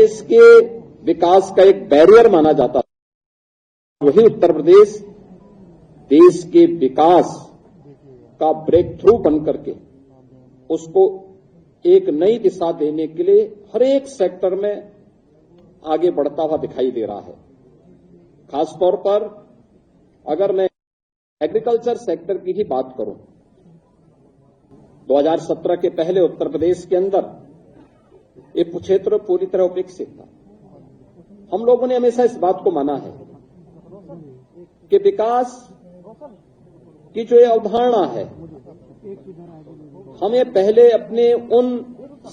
प्रदेश के विकास का एक बैरियर माना जाता था, वही उत्तर प्रदेश देश के विकास का ब्रेक थ्रू बन करके उसको एक नई दिशा देने के लिए हर एक सेक्टर में आगे बढ़ता हुआ दिखाई दे रहा है। खासतौर पर अगर मैं एग्रीकल्चर सेक्टर की ही बात करूं, 2017 के पहले उत्तर प्रदेश के अंदर एक क्षेत्र पूरी तरह उपेक्षित था। हम लोगों ने हमेशा इस बात को माना है कि विकास की जो ये अवधारणा है, हमें पहले अपने उन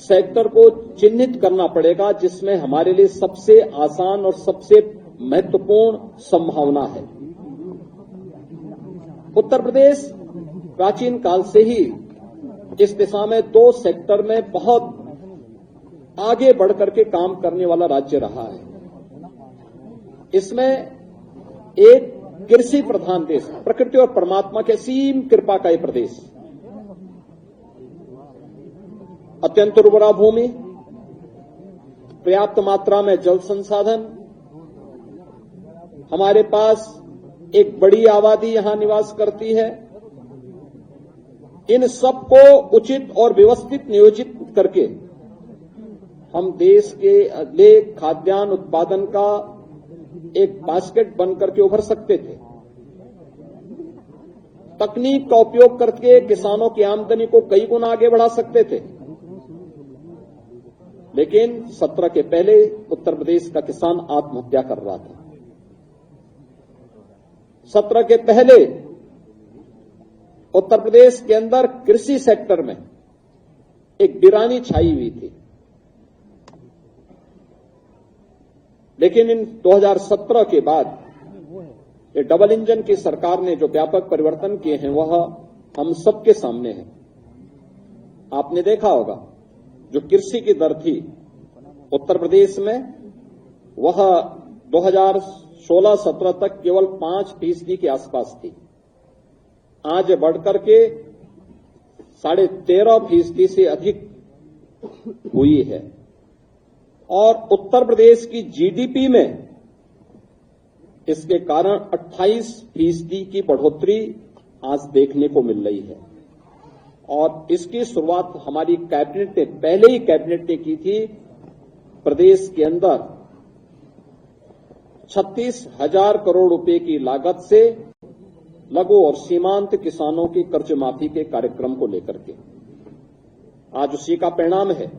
सेक्टर को चिन्हित करना पड़ेगा जिसमें हमारे लिए सबसे आसान और सबसे महत्वपूर्ण संभावना है। उत्तर प्रदेश प्राचीन काल से ही इस दिशा में दो सेक्टर में बहुत आगे बढ़ करके काम करने वाला राज्य रहा है। इसमें एक कृषि प्रधान देश, प्रकृति और परमात्मा की असीम कृपा का यह प्रदेश, अत्यंत उर्वरा भूमि, पर्याप्त मात्रा में जल संसाधन, हमारे पास एक बड़ी आबादी यहां निवास करती है। इन सबको उचित और व्यवस्थित नियोजित करके हम देश के लिए खाद्यान्न उत्पादन का एक बास्केट बन करके उभर सकते थे। तकनीक का उपयोग करके किसानों की आमदनी को कई गुना आगे बढ़ा सकते थे। लेकिन 17 के पहले उत्तर प्रदेश का किसान आत्महत्या कर रहा था। 17 के पहले उत्तर प्रदेश के अंदर कृषि सेक्टर में एक वीरानी छाई हुई थी। लेकिन इन 2017 के बाद ये डबल इंजन की सरकार ने जो व्यापक परिवर्तन किए हैं वह हम सबके सामने है। आपने देखा होगा जो कृषि की दर थी उत्तर प्रदेश में, वह 2016-17 तक केवल 5% के आसपास थी। आज बढ़कर के 13.5% से अधिक हुई है। और उत्तर प्रदेश की जीडीपी में इसके कारण 28% की बढ़ोतरी आज देखने को मिल रही है। और इसकी शुरुआत हमारी कैबिनेट ने, पहले ही कैबिनेट ने की थी। प्रदेश के अंदर 36,000 करोड़ रुपए की लागत से लघु और सीमांत किसानों की कर्ज माफी के कार्यक्रम को लेकर के आज उसी का परिणाम है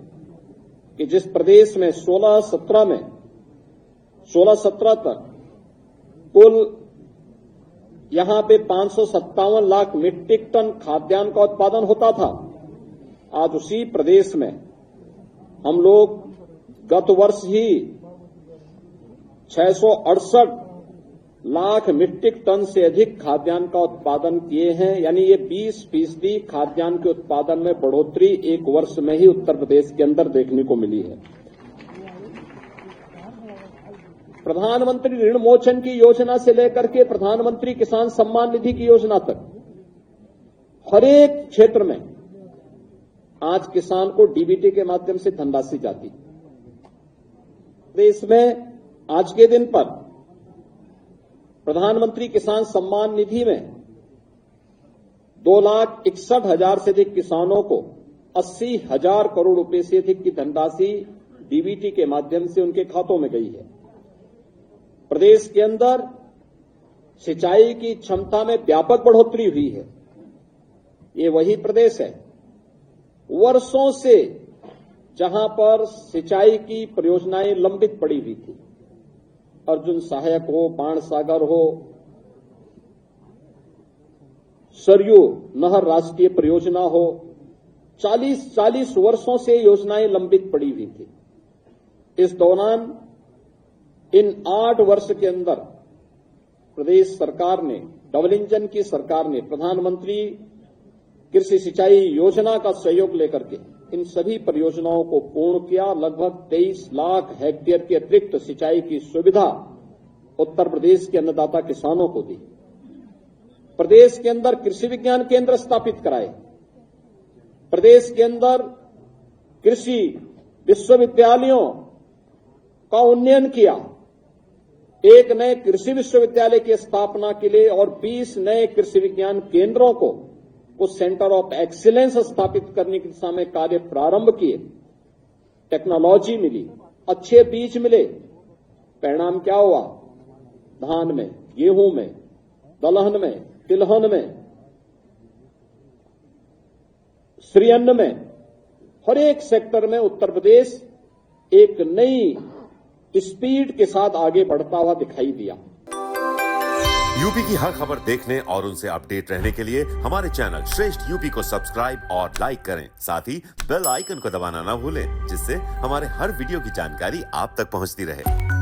कि जिस प्रदेश में 16-17 तक कुल यहां पे 557 लाख मीट्रिक टन खाद्यान्न का उत्पादन होता था, आज उसी प्रदेश में हम लोग गत वर्ष ही 668 लाख मीट्रिक टन से अधिक खाद्यान्न का उत्पादन किए हैं। यानी ये 20% खाद्यान्न के उत्पादन में बढ़ोतरी एक वर्ष में ही उत्तर प्रदेश के अंदर देखने को मिली है। प्रधानमंत्री ऋण मोचन की योजना से लेकर के प्रधानमंत्री किसान सम्मान निधि की योजना तक हर एक क्षेत्र में आज किसान को डीबीटी के माध्यम से धनराशि जाती। देश में आज के दिन पर प्रधानमंत्री किसान सम्मान निधि में 2,61,000 से अधिक किसानों को 80,000 करोड़ रुपए से अधिक की धनराशि डीबीटी के माध्यम से उनके खातों में गई है। प्रदेश के अंदर सिंचाई की क्षमता में व्यापक बढ़ोतरी हुई है। ये वही प्रदेश है वर्षों से जहां पर सिंचाई की परियोजनाएं लंबित पड़ी हुई थी। अर्जुन सहायक हो, बाण सागर हो, सरयू नहर राष्ट्रीय परियोजना हो, 40 वर्षों से योजनाएं लंबित पड़ी हुई थी। इस दौरान इन 8 वर्ष के अंदर प्रदेश सरकार ने, डबल इंजन की सरकार ने प्रधानमंत्री कृषि सिंचाई योजना का सहयोग लेकर के इन सभी परियोजनाओं को पूर्ण किया। लगभग 23 लाख हेक्टेयर की अतिरिक्त सिंचाई की सुविधा उत्तर प्रदेश के अन्नदाता किसानों को दी। प्रदेश के अंदर कृषि विज्ञान केंद्र स्थापित कराए। प्रदेश के अंदर कृषि विश्वविद्यालयों का उन्नयन किया, एक नए कृषि विश्वविद्यालय की स्थापना के लिए और 20 नए कृषि विज्ञान केंद्रों को सेंटर ऑफ एक्सीलेंस स्थापित करने की दिशा में कार्य प्रारंभ किए। टेक्नोलॉजी मिली, अच्छे बीज मिले, परिणाम क्या हुआ? धान में, गेहूं में, दलहन में, तिलहन में, श्रीअन्न में, हर एक सेक्टर में उत्तर प्रदेश एक नई स्पीड के साथ आगे बढ़ता हुआ दिखाई दिया। यूपी की हर खबर देखने और उनसे अपडेट रहने के लिए हमारे चैनल श्रेष्ठ यूपी को सब्सक्राइब और लाइक करें। साथ ही बेल आइकन को दबाना ना भूलें, जिससे हमारे हर वीडियो की जानकारी आप तक पहुंचती रहे।